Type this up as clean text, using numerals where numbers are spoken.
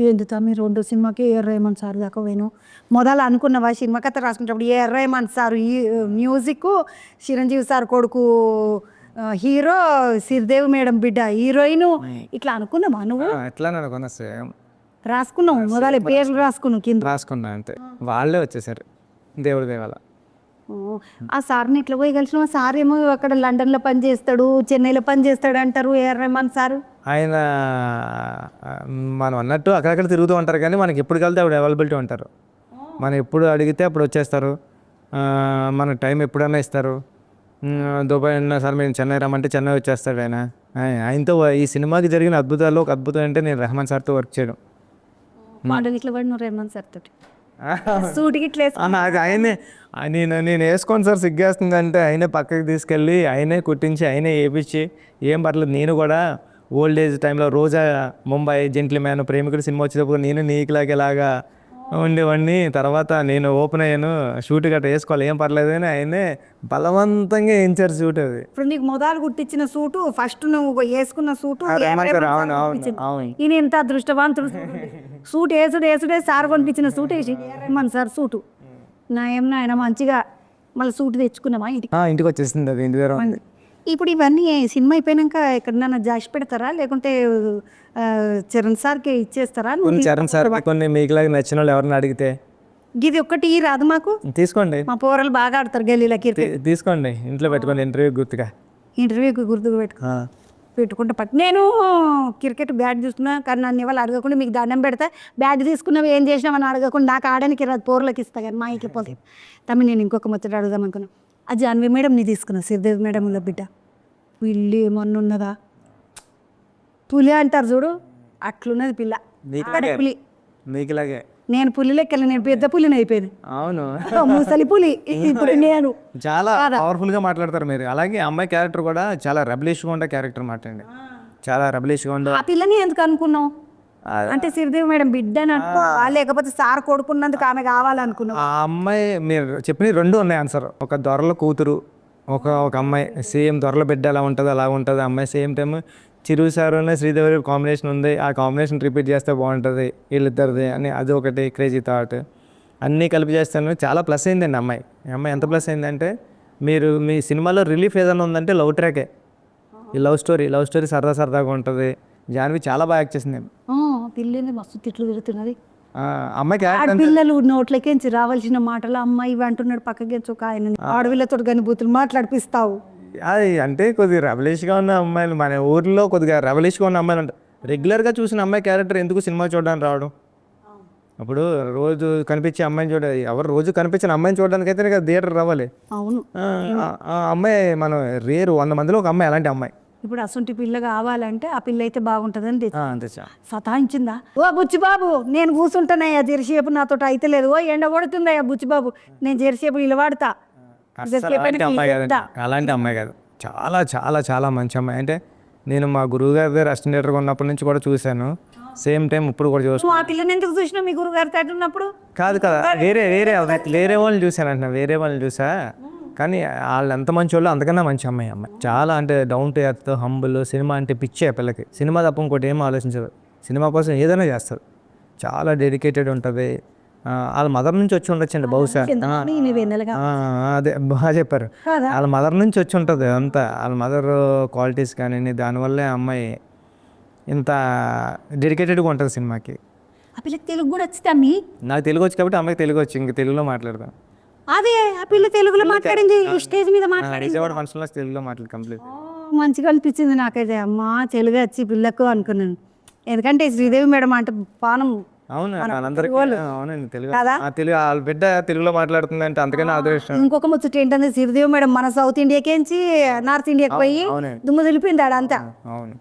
ఏంది మీరు 2 సినిమాకి ఏఆర్ రెహమాన్ సార్ దాకా పోయాను. మొదలు అనుకున్నవా సినిమా కథ రాసుకునేటప్పుడు ఏఆర్ రెహమాన్ సార్ ఈ మ్యూజిక్, చిరంజీవి సార్ కొడుకు హీరో, శ్రీదేవి మేడం బిడ్డ హీరోయిన్, ఇట్లా అనుకున్నావా నువ్వు? ఎట్లా అనుకున్నా సేమ్ రాసుకున్నావు మొదలే పేర్లు రాసుకున్నావు కింద. రాసుకున్నా అంతే, వాళ్ళే వచ్చేసారు దేవుడి దేవాల. ఆ సార్ని ఇట్లా పోయి కలిసిన సార్ ఏమో అక్కడ లండన్లో పని చేస్తాడు, చెన్నైలో పని చేస్తాడు అంటారు ఏఆర్ రెహమాన్ సార్. ఆయన మనం అన్నట్టు అక్కడక్కడ తిరుగుతూ ఉంటారు, కానీ మనకి ఎప్పుడు కలితే అప్పుడు అవైలబిలిటీ ఉంటారు. మనం ఎప్పుడు అడిగితే అప్పుడు వచ్చేస్తారు, మన టైం ఎప్పుడైనా ఇస్తారు. దుబాయ్ అన్నా సార్ మేము చెన్నై రమ్మంటే చెన్నై వచ్చేస్తాడు ఆయన. ఆయనతో ఈ సినిమాకి జరిగిన అద్భుతాలు ఒక అద్భుతం అంటే నేను రెహమాన్ సార్తో వర్క్ చేయడం. మోడల్ ఇట్లా పడి నువ్వు రెహమాన్ సార్ తోటి సూటికి ఇట్లా నాకు ఆయనే నేను వేసుకోను సార్ సిగ్గేస్తుంది అంటే ఆయనే పక్కకి తీసుకెళ్ళి ఆయనే కుట్టించి ఆయనే వేయించి ఏం పర్లేదు. నేను కూడా ఓల్డ్ ఏజ్ టైంలో రోజా, ముంబై, జెంట్లీమ్యాన్, ప్రేమికుడు సినిమా వచ్చేటప్పుడు నేను నీకులాగేలాగా ఉండేవాడిని. తర్వాత నేను ఓపెన్ అయ్యాను, షూట్ గట్రా వేసుకోవాలి ఏం పర్లేదు అని ఆయనే బలవంతంగా వేయించారు షూట్. అది ఇప్పుడు నీకు మొదలు కుట్టించిన సూటు, ఫస్ట్ నువ్వు వేసుకున్న సూటు ఈయన ఎంత అదృష్టవంతుడు. సూట్ వేసుడే సార్ కొనిపించిన సూట్ వేసి మన సార్ సూటు ఆయన మంచిగా మళ్ళీ సూట్ తెచ్చుకున్నామా ఇంటికి వచ్చేసింది. అది ఇంటి దగ్గర. ఇప్పుడు ఇవన్నీ సినిమా అయిపోయినాక ఎక్కడన్నా జాష్ పెడతారా, లేకుంటే చరణ్ సార్కి ఇచ్చేస్తారా? చరణ్ సార్ కొన్ని మీకులాగా నచ్చిన వాళ్ళు ఎవరిని అడిగితే ఇది ఒక్కటి రాదు మాకు, తీసుకోండి. మా పోరలు బాగా ఆడతారు గల్లీలకి, తీసుకోండి ఇంట్లో పెట్టుకోండి, ఇంటర్వ్యూకి గుర్తుగా పెట్టుకుంటే నేను క్రికెట్ బ్యాట్ చూస్తున్నా, కానీ నన్ను ఇవాళ అడగకుండా మీకు దండం పెడతా, బ్యాట్ తీసుకున్నావు ఏం చేసినామని అడగకుండా నాకు ఆడడానికి రాదు, పోరలకి ఇస్తా కానీ మా ఇంటికి పోతే తమ్మి. నేను ఇంకొక ముచ్చట అడుగుదాం అనుకున్నా. ఆ జాన్వి మేడం నీ తీసుకున్నా, శ్రీదేవి మేడంలో బిడ్డ పిల్లి ఏమన్నా ఉన్నదా? పులి అంటారు చూడు, అట్లున్నది పిల్ల. పులి మీకులాగే నేను పులి లెక్కలు, నేను పెద్ద పులిని అయిపోయింది. అవును, ముసలి పులి. ఇప్పుడు నేను చాలా పవర్ఫుల్ గా మాట్లాడతారు మీరు. అలాగే అమ్మాయి క్యారెక్టర్ కూడా చాలా రెబలిష్గా ఉండే క్యారెక్టర్ మాట్లాడండి, చాలా రెబలిష్గా ఉండే. ఆ పిల్లని ఎందుకు అనుకున్నావు? అంటే శ్రీదేవి మేడం బిడ్డనట్టు, లేకపోతే సార్ కొడుకున్నందుకు ఆమె కావాలనుకున్నావు? ఆ అమ్మాయి మీరు చెప్పిన రెండు ఉన్నాయి ఆన్సర్. ఒక దొరల కూతురు, ఒక అమ్మాయి సేమ్ దొరల బిడ్డ ఎలా ఉంటుంది అలా ఉంటుంది అమ్మాయి. సేమ్ టైం చిరు సార్ శ్రీదేవి కాంబినేషన్ ఉంది, ఆ కాంబినేషన్ రిపీట్ చేస్తే బాగుంటుంది వీళ్ళిద్దరిది అని అది ఒకటి క్రేజీ థాట్. అన్నీ కలిపి చేస్తాను, చాలా ప్లస్ అయిందండి అమ్మాయి. ఎంత ప్లస్ అయిందంటే, మీరు మీ సినిమాలో రిలీఫ్ ఏదైనా ఉందంటే లవ్ ట్రాకే. ఈ లవ్ స్టోరీ సరదాగా ఉంటుంది. జాన్వి చాలా బాగా యాక్ట్ చేసింది. పిల్లని మస్తు తిట్లు తిరుగుతున్నది అమ్మాయికి. పిల్లలు నోట్లకేంచి రావాల్సిన మాటలు అమ్మాయి ఇవి అంటున్నాడు, పక్కకేంచి ఒక ఆయన ఆడపిల్లతో కానీ బూతులు మాట్లాడిపిస్తావు. అది అంటే కొద్దిగా రెబలిష్గా ఉన్న అమ్మాయిలు మన ఊర్లో కొద్దిగా రెబలిష్గా ఉన్న అమ్మాయిలు అంటే రెగ్యులర్గా చూసిన అమ్మాయి క్యారెక్టర్ ఎందుకు సినిమా చూడడానికి రావడం? అప్పుడు రోజు కనిపించే అమ్మాయిని చూడాలి, ఎవరు రోజు కనిపించిన అమ్మాయిని చూడడానికి అయితే కదా థియేటర్ రావాలి. అవును, అమ్మాయి మనం రేరు 100 మందిలో ఒక అమ్మాయి అలాంటి అమ్మాయి. ఇప్పుడు అసొంటి పిల్ల కావాలంటే ఆ పిల్ల అయితే బాగుంటుందని సతాయించిందా? ఓ బుచ్చిబాబు నేను కూర్చుంటానయ్యా జెర్సేపు, నాతో అయితే లేదు. ఓ ఎండ కొడుతుందయ్యా బుచ్చిబాబు, నేను జెర్సేపు నిలబడతా. అలాంటి అమ్మాయి కాదు, చాలా చాలా చాలా మంచి అమ్మాయి. అంటే నేను మా గురువుగారి దగ్గర అసిస్టెంట్ డైరెక్టర్గా ఉన్నప్పటి నుంచి కూడా చూశాను. సేమ్ టైం ఇప్పుడు కూడా చూస్తాను. ఆ పిల్లని ఎందుకు చూసినా మీ గురుగారి తోటి ఉన్నప్పుడు? కాదు కదా, వేరే వాళ్ళని చూశానంట, వేరే వాళ్ళని చూసా. కానీ వాళ్ళు ఎంత మంచి వాళ్ళు, అంతకన్నా మంచి అమ్మాయి. చాలా అంటే down to earth, humble. Cinema అంటే పిచ్చే పిల్లకి. సినిమా తప్ప ఇంకోటి ఏం ఆలోచించదు, సినిమా కోసం ఏదైనా చేస్తారు. చాలా డెడికేటెడ్ ఉంటుంది. వాళ్ళ మదర్ నుంచి వచ్చి ఉండొచ్చండి బహుశా. అదే బాగా చెప్పారు, వాళ్ళ మదర్ నుంచి వచ్చి ఉంటుంది అంతా. వాళ్ళ మదర్ క్వాలిటీస్ కానీ దానివల్లే అమ్మాయి ఇంత డెడికేటెడ్గా ఉంటుంది సినిమాకి. ఆ పిల్లకి తెలుగు కూడా వచ్చింది. నాకు తెలుగు వచ్చి కాబట్టి అమ్మాయికి తెలుగు వచ్చి ఇంక తెలుగులో మాట్లాడతాను. అదే ఆ పిల్ల తెలుగులో మాట్లాడింది, స్టేజ్ మీద మాట్లాడింది, ఫంక్షన్లో తెలుగులో మాట్లాడి కంప్లీట్. మంచిగా అనిపించింది నాకైతే. అమ్మా తెలుగు వచ్చి పిల్లకు అనుకున్నాను, ఎందుకంటే శ్రీదేవి మేడం అంటే పానం. అవును, అవునండి, తెలుగు వాళ్ళ బిడ్డ తెలుగులో మాట్లాడుతుంది అంటే అంతకన్నా అదృష్టం. ఇంకొక ముచ్చట ఏంటంటే శ్రీదేవి మేడం మన సౌత్ ఇండియాకేంచి నార్త్ ఇండియాకి పోయి దుమ్ము దులిపింది ఆడంతా. అవును,